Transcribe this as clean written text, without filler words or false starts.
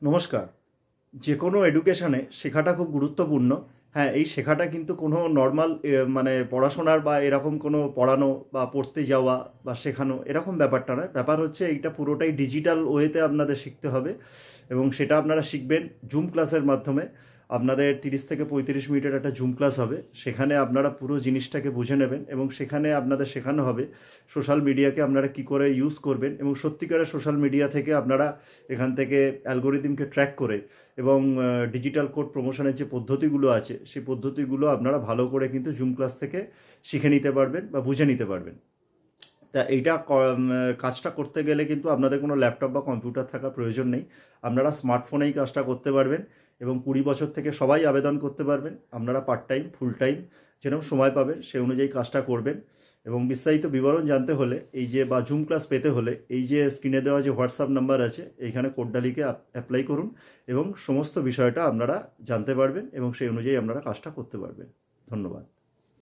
নমস্কার। যে কোনো এডুকেশনে শেখাটা খুব গুরুত্বপূর্ণ। হ্যাঁ, এই শেখাটা কিন্তু কোনো নর্মাল মানে পড়াশোনার বা এরকম কোনো পড়ানো বা পড়তে যাওয়া বা শেখানো এরকম ব্যাপারটা নয়। ব্যাপার হচ্ছে এইটা পুরোটাই ডিজিটাল ওয়েতে আপনাদের শিখতে হবে এবং সেটা আপনারা শিখবেন জুম ক্লাসের মাধ্যমে। আপনাদের 30 থেকে 35 মিনিটের একটা জুম ক্লাস হবে। সেখানে আপনারা পুরো জিনিসটাকে বুঝে নেবেন এবং সেখানে আপনাদের শেখানো হবে সোশ্যাল মিডিয়াকে আপনারা কী করে ইউজ করবেন এবং সত্যিকারের সোশ্যাল মিডিয়া থেকে আপনারা এখান থেকে অ্যালগোরিদমকে ট্র্যাক করে এবং ডিজিটাল কোড প্রমোশনের যে পদ্ধতিগুলো আছে সেই পদ্ধতিগুলো আপনারা ভালো করে কিন্তু জুম ক্লাস থেকে শিখে নিতে পারবেন বা বুঝে নিতে পারবেন। তা এইটা কাজটা করতে গেলে কিন্তু আপনাদের কোনো ল্যাপটপ বা কম্পিউটার থাকার প্রয়োজন নেই। আপনারা স্মার্টফোনেই কাজটা করতে পারবেন এবং 20 বছর থেকে সবাই আবেদন করতে পারবেন। আপনারা পার্ট টাইম, ফুল টাইম যেরকম সময় পাবেন সে অনুযায়ী কাজটা করবেন এবং বিস্তারিত বিবরণ জানতে হলে এই যে বা জুম ক্লাস পেতে হলে এই যে স্ক্রিনে দেওয়া যে হোয়াটসঅ্যাপ নাম্বার আছে এইখানে কোডটা লিখে অ্যাপ্লাই করুন এবং সমস্ত বিষয়টা আপনারা জানতে পারবেন এবং সেই অনুযায়ী আপনারা কাজটা করতে পারবেন। ধন্যবাদ।